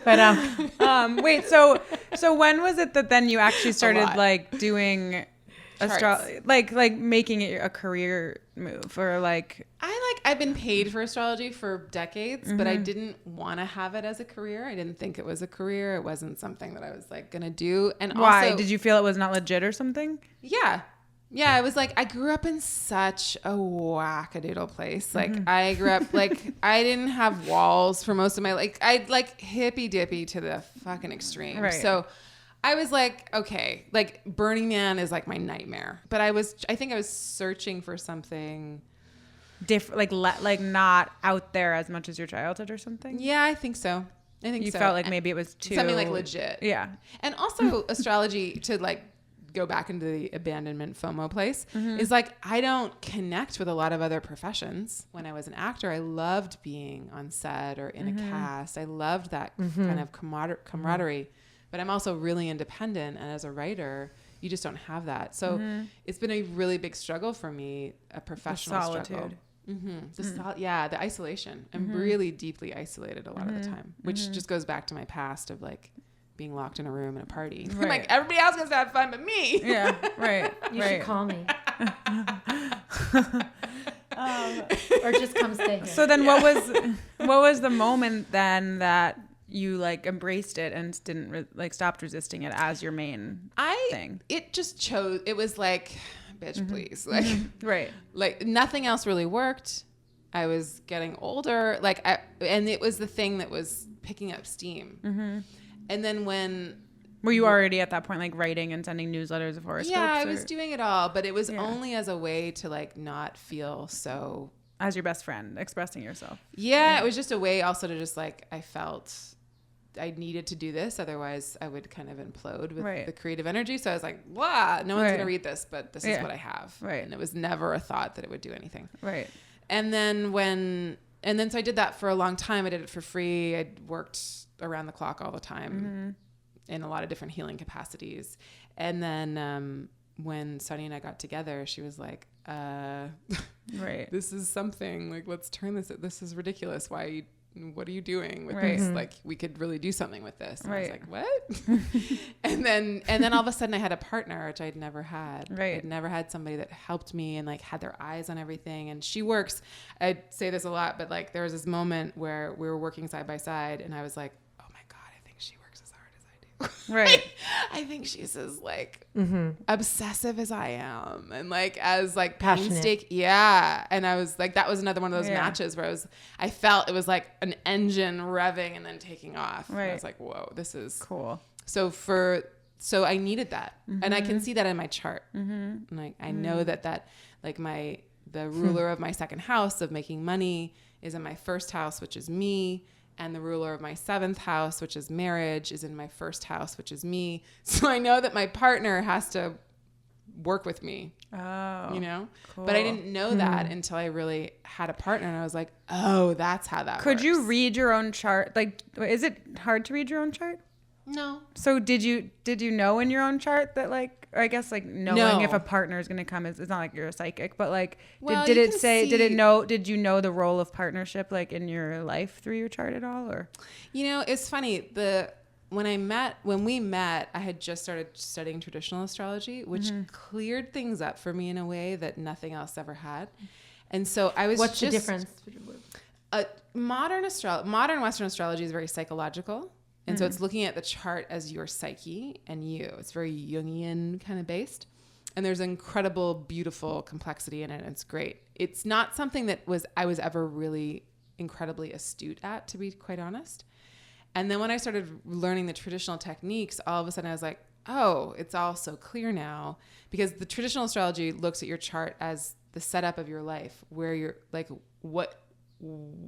But Wait, so when was it that then you actually started lot. like doing like making it a career move or like I've been paid for astrology for decades, but I didn't want to have it as a career. I didn't think it was a career. It wasn't something that I was like going to do. And why? also, Did you feel it was not legit or something? Yeah. Yeah, it was like I grew up in such a wackadoodle place. Like I grew up like I didn't have walls for most of my I'd like hippy dippy to the fucking extreme. Right. So I was like, okay, like Burning Man is like my nightmare. But I think I was searching for something Different, like not out there as much as your childhood or something. Yeah, I think so. I think You so. felt like maybe it was too something like legit. Yeah. And also astrology to like go back into the abandonment FOMO place is like I don't connect with a lot of other professions. When I was an actor, I loved being on set or in a cast. I loved that kind of camaraderie. But I'm also really independent, and as a writer, you just don't have that. So it's been a really big struggle for me, a professional struggle. The isolation. I'm really deeply isolated a lot of the time, which just goes back to my past of like being locked in a room at a party. Right. Like everybody else gets to have fun but me. Yeah, right. You should call me. Or just come stay here. So then what was the moment then that you like embraced it and didn't stopped resisting it as your main thing? It just chose, it was like, bitch, please. Like, right. Like nothing else really worked. I was getting older. And it was the thing that was picking up steam. And then were you already at that point like writing and sending newsletters of horoscopes? Yeah, I was doing it all, but it was only as a way to like not feel so... As your best friend, expressing yourself. Yeah, it was just a way also to just like, I felt I needed to do this. Otherwise I would kind of implode with the creative energy. So I was like, blah, no one's going to read this, but this is what I have. Right. And it was never a thought that it would do anything. Right. And then so I did that for a long time. I did it for free. I worked around the clock all the time in a lot of different healing capacities. And then when Chani and I got together, she was like, this is something, like, let's turn this is ridiculous. What are you doing with this? Like, we could really do something with this. And I was like, what? and then all of a sudden I had a partner, which I'd never had. Right. I'd never had somebody that helped me and like had their eyes on everything. And she works, I say this a lot, but like there was this moment where we were working side by side and I was like, oh my God, I think she works as hard as I do. Right. I think she's as like obsessive as I am and like as like passionate. painstaking. Yeah. And I was like, that was another one of those matches where I felt it was like an engine revving and then taking off. Right. And I was like, whoa, this is cool. So I needed that. And I can see that in my chart. And like, I know that like the ruler of my second house of making money is in my first house, which is me. And the ruler of my seventh house, which is marriage, is in my first house, which is me. So I know that my partner has to work with me. Oh, you know, cool. But I didn't know that until I really had a partner, and I was like, "Oh, that's how that works." Could you read your own chart? Like, is it hard to read your own chart? No. So did you know in your own chart that like, or I guess like knowing if a partner is going to come is, it's not like you're a psychic, but like, did you know the role of partnership like in your life through your chart at all? Or, you know, it's funny. When we met, I had just started studying traditional astrology, which cleared things up for me in a way that nothing else ever had. And so I was What's the difference? Modern Western astrology is very psychological. And so it's looking at the chart as your psyche and you. It's very Jungian kind of based. And there's incredible, beautiful complexity in it. And it's great. It's not something that I was ever really incredibly astute at, to be quite honest. And then when I started learning the traditional techniques, all of a sudden I was like, oh, it's all so clear now. Because the traditional astrology looks at your chart as the setup of your life, where you're like,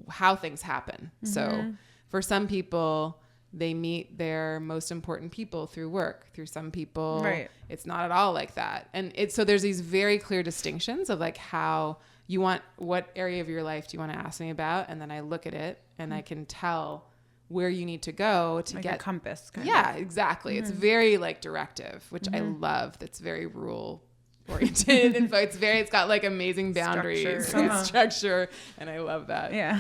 how things happen. So for some people, they meet their most important people through work. Through some people, it's not at all like that. And so there's these very clear distinctions of like how you want, what area of your life do you want to ask me about? And then I look at it and I can tell where you need to go to get a compass. Exactly. It's very like directive, which I love. That's very rule oriented. And so it's got like amazing boundaries and structure. And I love that. Yeah.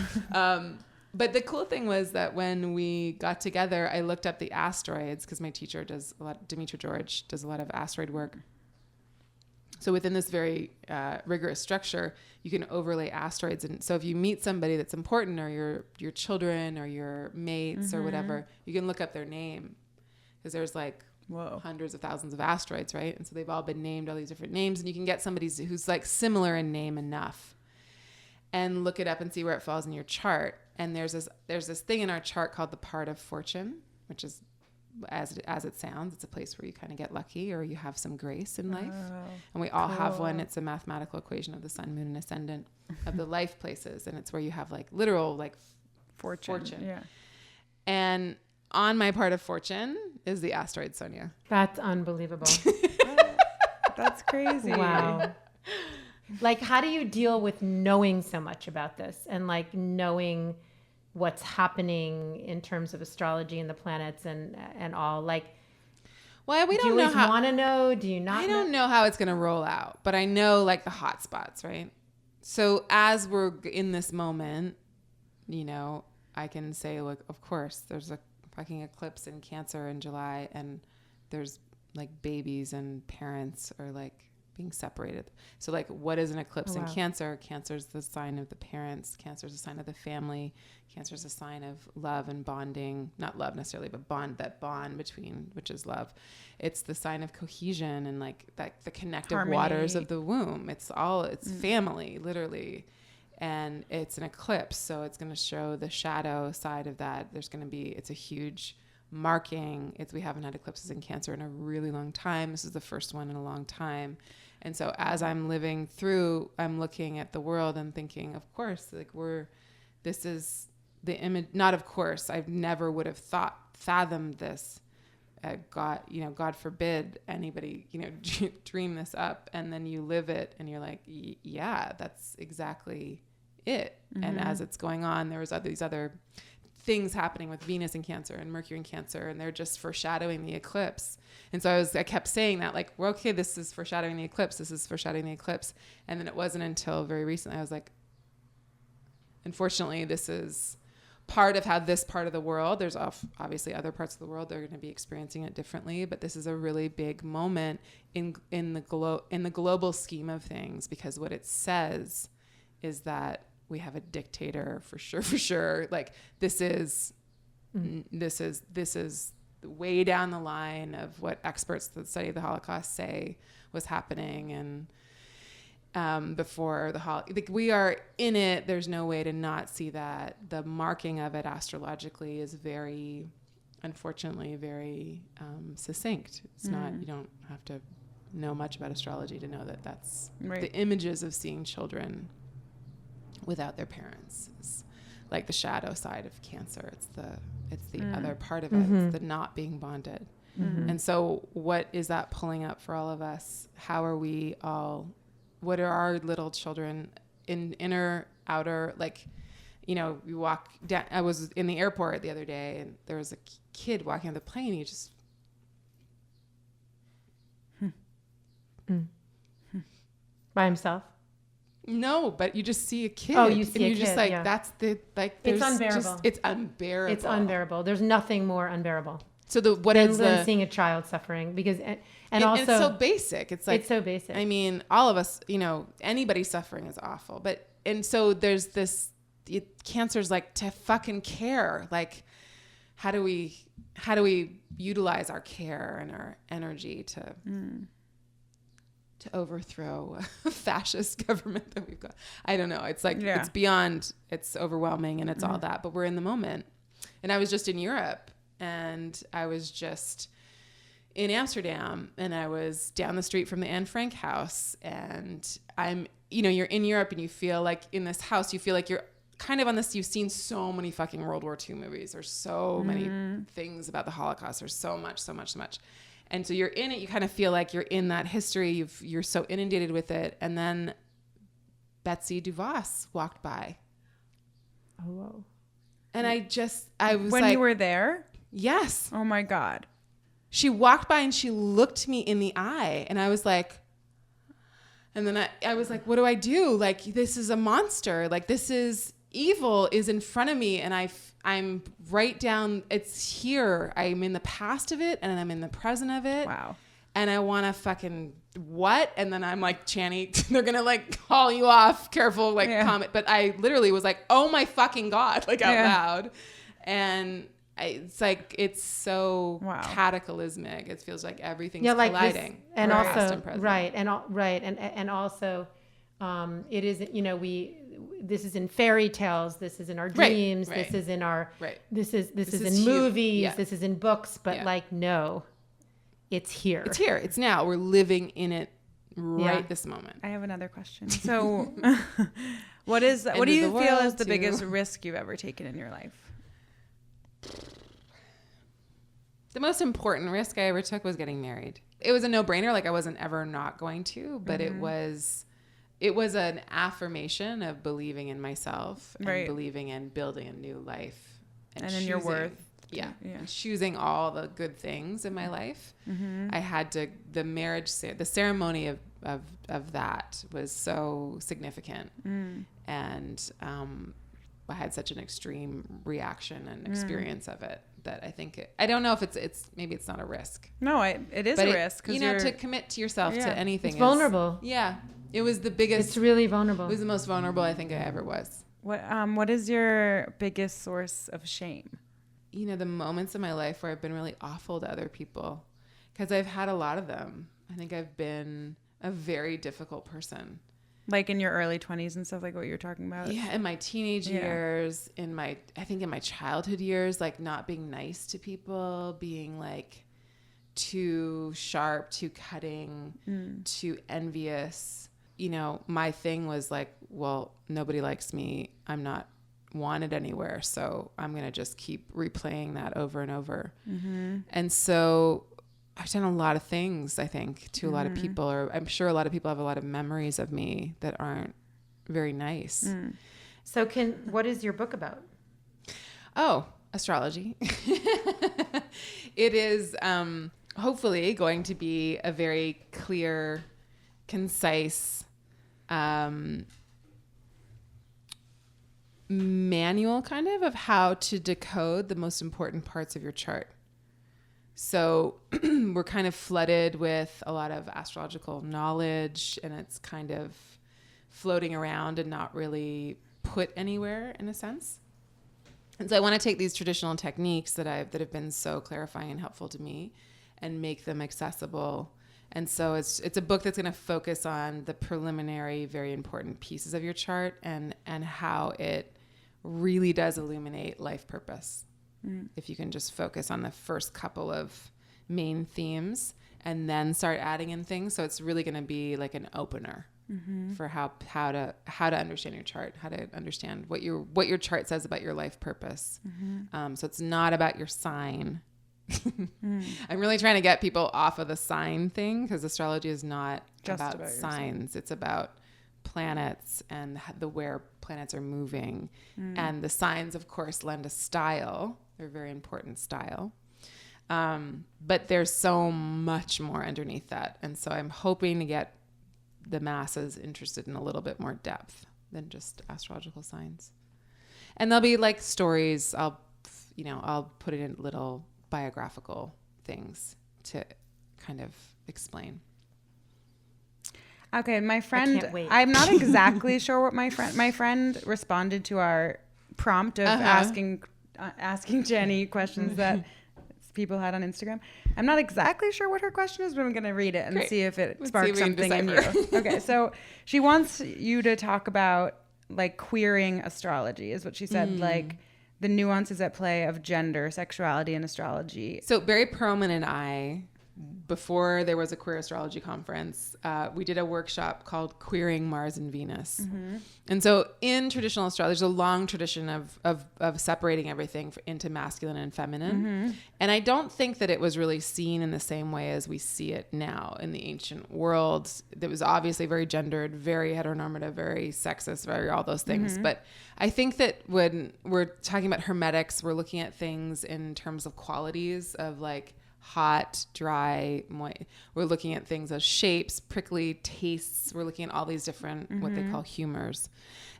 But the cool thing was that when we got together, I looked up the asteroids because my teacher Dimitri George does a lot of asteroid work. So within this very rigorous structure, you can overlay asteroids. And so if you meet somebody that's important, or your children or your mates or whatever, you can look up their name because there's like hundreds of thousands of asteroids, right? And so they've all been named all these different names, and you can get somebody who's like similar in name enough and look it up and see where it falls in your chart. And there's this thing in our chart called the part of fortune, which is, as it sounds, it's a place where you kind of get lucky or you have some grace in life. And we all have one. It's a mathematical equation of the sun, moon, and ascendant of the life places. And it's where you have like literal like fortune. Yeah. And on my part of fortune is the asteroid Sonia. That's unbelievable. That's crazy. Wow. Like, how do you deal with knowing so much about this and like knowing what's happening in terms of astrology and the planets and all? Like, Well, we Do you don't know always how. want to know? Do you not? I don't know how it's going to roll out, but I know like the hot spots, right? So as we're in this moment, you know, I can say, like, of course, there's a fucking eclipse in Cancer in July, and there's like babies and parents are like being separated. So like, what is an eclipse in Cancer? Cancer is the sign of the parents. Cancer is a sign of the family. Cancer is a sign of love and bonding. Not love necessarily, but that bond between, which is love. It's the sign of cohesion and like that the connective Harmony. waters of the womb. It's family, literally. And it's an eclipse, so it's going to show the shadow side of that. It's a huge marking. We haven't had eclipses in Cancer in a really long time. This is the first one in a long time. And so as I'm living through, I'm looking at the world and thinking, of course, like this is the image. Not of course, I never would have fathomed this. God forbid anybody, dream this up, and then you live it and you're like, yeah, that's exactly it. Mm-hmm. And as it's going on, there was these other things happening with Venus in Cancer and Mercury in Cancer, and they're just foreshadowing the eclipse. And so I kept saying that, like, well, okay, this is foreshadowing the eclipse. This is foreshadowing the eclipse. And then it wasn't until very recently I was like, unfortunately, this is part of how this part of the world, there's obviously other parts of the world, they're going to be experiencing it differently, but this is a really big moment in the global scheme of things, because what it says is that we have a dictator for sure. Like this is way down the line of what experts that study the Holocaust say was happening. And before the like we are in it, there's no way to not see that. The marking of it astrologically is very, unfortunately, very succinct. It's not, you don't have to know much about astrology to know that that's right. The images of seeing children without their parents is like the shadow side of Cancer. It's the other part of it. It's the not being bonded. Mm-hmm. And so what is that pulling up for all of us? How are we all, what are our little children in inner, outer, like, we walk down, I was in the airport the other day and there was a kid walking on the plane. He just, by himself. No, but you just see a kid. Oh, you see and a you're kid, just like, yeah. That's the, like, It's unbearable. It's unbearable. It's unbearable. There's nothing more unbearable So than seeing a child suffering, because, and also it's so basic. It's like, it's so basic. I mean, all of us, anybody suffering is awful, and so there's this, Cancer's like to fucking care. Like, how do we utilize our care and our energy to overthrow a fascist government that we've got? I don't know. It's like, It's beyond, it's overwhelming and it's all that, but we're in the moment. And I was just in Europe and I was just in Amsterdam and I was down the street from the Anne Frank house, and I'm, you're in Europe and you feel like in this house, you feel like you're kind of on this, you've seen so many fucking World War II movies. There's so many things about the Holocaust. There's so much. And so you're in it, you kind of feel like you're in that history. You're so inundated with it. And then Betsy DeVos walked by. Oh, whoa. And I was when like, you were there? Yes. Oh my God. She walked by and she looked me in the eye, and I was like, and then I was like, what do I do? Like, this is a monster. Like, this is evil is in front of me, and I'm right down, it's here. I'm in the past of it and I'm in the present of it. Wow. And I want to fucking what? And then I'm like, Chani, they're going to like call you off. Careful, like comment. But I literally was like, oh my fucking God, like out loud. And it's like, it's so cataclysmic. It feels like everything's colliding. This, and also, and And also, it isn't, this is in fairy tales. This is in our dreams. Right. This is in our, this is in huge. movies. Yeah. This is in books, but no, it's here. It's here. It's now. We're living in it this moment. I have another question. So what do you feel is the biggest risk you've ever taken in your life? The most important risk I ever took was getting married. It was a no-brainer. Like, I wasn't ever not going to, but it was an affirmation of believing in myself and believing in building a new life and in your worth. Yeah. Choosing all the good things in my life. I had to, the ceremony of that was so significant. And I had such an extreme reaction and experience of it that I think I don't know if it's maybe it's not a risk. No, it is a risk. You know, to commit to yourself to anything. It's vulnerable. Yeah. It was the biggest. It's really vulnerable. It was the most vulnerable I think I ever was. What is your biggest source of shame? You know, the moments in my life where I've been really awful to other people, because I've had a lot of them. I think I've been a very difficult person. Like in your early 20s and stuff, like what you're talking about? Yeah, in my teenage years, I think in my childhood years, like not being nice to people, being like too sharp, too cutting, too envious. You know, my thing was like, well, nobody likes me. I'm not wanted anywhere. So I'm going to just keep replaying that over and over. And so I've done a lot of things, I think, to a lot of people, or I'm sure a lot of people have a lot of memories of me that aren't very nice. So what is your book about? Oh, astrology. It is hopefully going to be a very clear, concise manual kind of how to decode the most important parts of your chart. So we're kind of flooded with a lot of astrological knowledge, and it's kind of floating around and not really put anywhere in a sense. And so I want to take these traditional techniques that have been so clarifying and helpful to me and make them accessible. And so it's a book that's going to focus on the preliminary, very important pieces of your chart and how it really does illuminate life purpose. If you can just focus on the first couple of main themes and then start adding in things. So it's really going to be like an opener for how to understand your chart, how to understand what your chart says about your life purpose. So it's not about your sign. I'm really trying to get people off of the sign thing, because astrology is not just about signs. It's about planets and where planets are moving. And the signs, of course, lend a style. They're very important style. But there's so much more underneath that. And so I'm hoping to get the masses interested in a little bit more depth than just astrological signs. And there'll be like stories. I'll put it in little biographical things to kind of explain. Okay, my friend, I can't wait. I'm not exactly sure what my friend responded to our prompt of asking Chani questions that people had on Instagram. I'm not exactly sure what her question is, but I'm going to read it and see if it sparks something in you. Okay, so she wants you to talk about like queering astrology is what she said, like the nuances at play of gender, sexuality, and astrology. So Barry Perlman and I, before there was a queer astrology conference, we did a workshop called Queering Mars and Venus. And so in traditional astrology, there's a long tradition of separating everything into masculine and feminine. And I don't think that it was really seen in the same way as we see it now in the ancient world. That was obviously very gendered, very heteronormative, very sexist, very all those things. But I think that when we're talking about hermetics, we're looking at things in terms of qualities of like hot, dry, moist. We're looking at things as shapes, prickly, tastes. We're looking at all these different, what they call humors.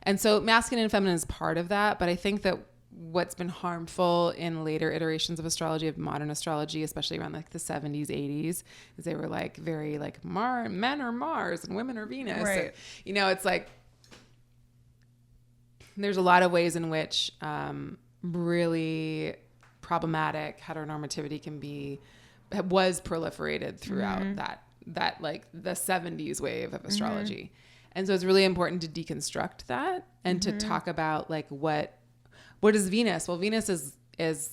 And so masculine and feminine is part of that. But I think that what's been harmful in later iterations of astrology, of modern astrology, especially around like the 70s, 80s, is they were like very like men are Mars and women are Venus. Right. So, it's like there's a lot of ways in which really problematic heteronormativity was proliferated throughout that like the 70s wave of astrology. And so it's really important to deconstruct that and to talk about like what is Venus? Well, Venus is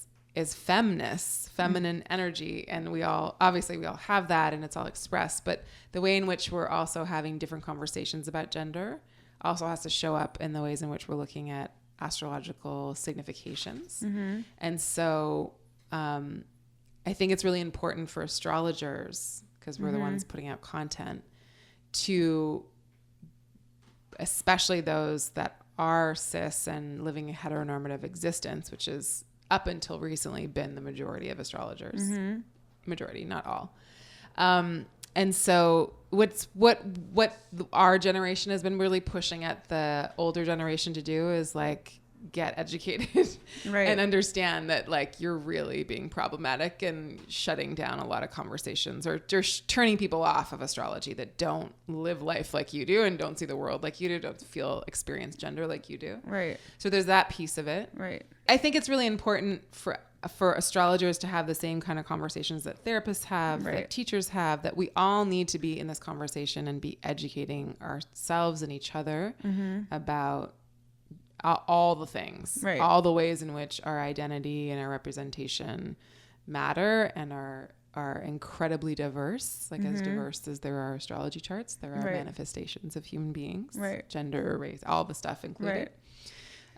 feminine energy, and we all have that and it's all expressed, but the way in which we're also having different conversations about gender also has to show up in the ways in which we're looking at astrological significations. And so I think it's really important for astrologers, because we're the ones putting out content, to, especially those that are cis and living a heteronormative existence, which is up until recently been the majority of astrologers. Majority, not all. And so what our generation has been really pushing at the older generation to do is like get educated and understand that like you're really being problematic and shutting down a lot of conversations or just turning people off of astrology that don't live life like you do and don't see the world like you do, don't experience gender like you do. Right. So there's that piece of it. Right. I think it's really important for astrologers to have the same kind of conversations that therapists have, that teachers have, that we all need to be in this conversation and be educating ourselves and each other about all the things, all the ways in which our identity and our representation matter and are incredibly diverse, like as diverse as there are astrology charts, there are manifestations of human beings, gender, race, all the stuff included.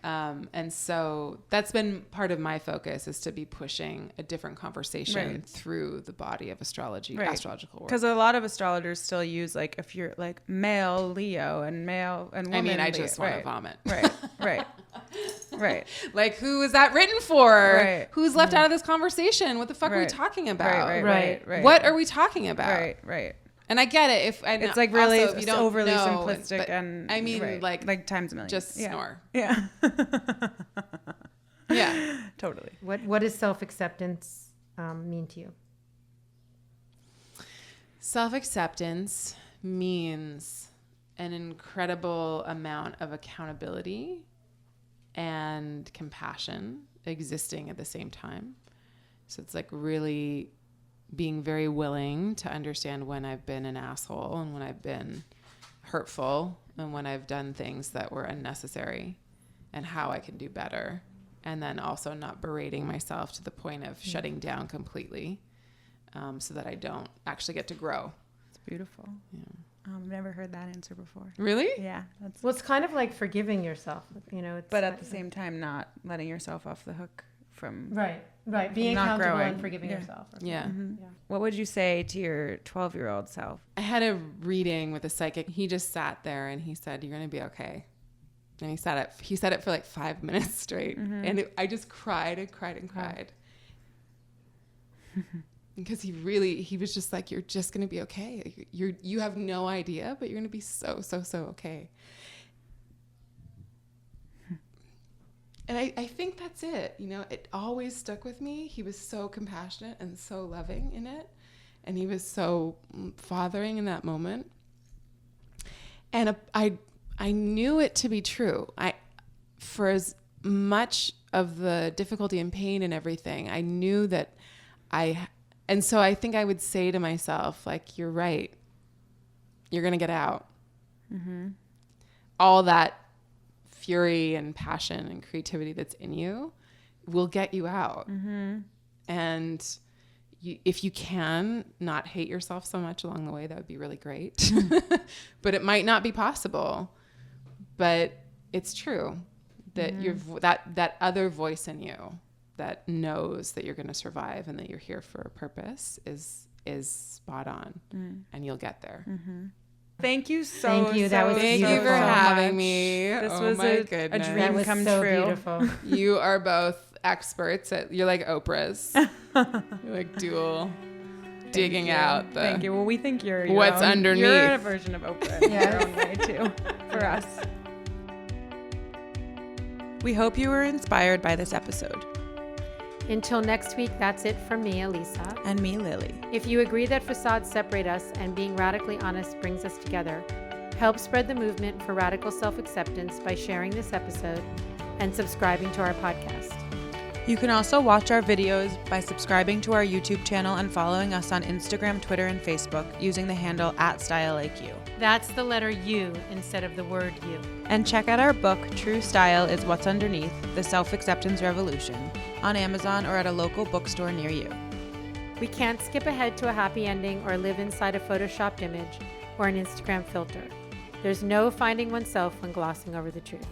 And so that's been part of my focus, is to be pushing a different conversation through the body of astrology, astrological work. Because a lot of astrologers still use, like, if you're like male Leo and male and woman, I mean, I Leo, just want to vomit. Right. Like, who is that written for? Who's left out of this conversation? What the fuck are we talking about? Right. What are we talking about? Right. And I get it. It's like really also, if you don't overly know, simplistic, and I mean, like times a million. Just snore. Yeah. Yeah. Totally. What does self-acceptance mean to you? Self-acceptance means an incredible amount of accountability and compassion existing at the same time. So it's like really being very willing to understand when I've been an asshole and when I've been hurtful and when I've done things that were unnecessary and how I can do better. And then also not berating myself to the point of shutting down completely, so that I don't actually get to grow. It's beautiful. Yeah. I've never heard that answer before. Really? Yeah. Well, it's kind of like forgiving yourself, you know. But at the same time, not letting yourself off the hook from being not accountable growing. and forgiving yourself. Yeah. What would you say to your 12-year-old self? I had a reading with a psychic. He just sat there and he said, "You're going to be okay." And he said it for like 5 minutes straight. And I just cried and cried and cried. Because he was just like, "You're just going to be okay. You have no idea, but you're going to be so, so, so okay." And I think that's it. You know, it always stuck with me. He was so compassionate and so loving in it. And he was so fathering in that moment. And I knew it to be true. For as much of the difficulty and pain and everything, I knew that and so I think I would say to myself, like, "You're right. You're going to get out." All that fury and passion and creativity that's in you will get you out. And if you can not hate yourself so much along the way, that would be really great. But it might not be possible. But it's true that that other voice in you that knows that you're going to survive and that you're here for a purpose is spot on, and you'll get there. Thank you so much. Thank you. That was Thank you for having me. This oh was my a goodness. dream That was come so true. beautiful. You are both experts you're like Oprah's. You're like dual digging out the Thank you. Well, we think you're your what's own, underneath. You're a version of Oprah in your own way too, for us. We hope you were inspired by this episode. Until next week, that's it from me, Elisa. And me, Lily. If you agree that facades separate us and being radically honest brings us together, help spread the movement for radical self-acceptance by sharing this episode and subscribing to our podcast. You can also watch our videos by subscribing to our YouTube channel and following us on Instagram, Twitter, and Facebook using the handle @StyleLikeU. That's the letter U instead of the word you. And check out our book, True Style is What's Underneath, The Self-Acceptance Revolution, on Amazon or at a local bookstore near you. We can't skip ahead to a happy ending or live inside a photoshopped image or an Instagram filter. There's no finding oneself when glossing over the truth.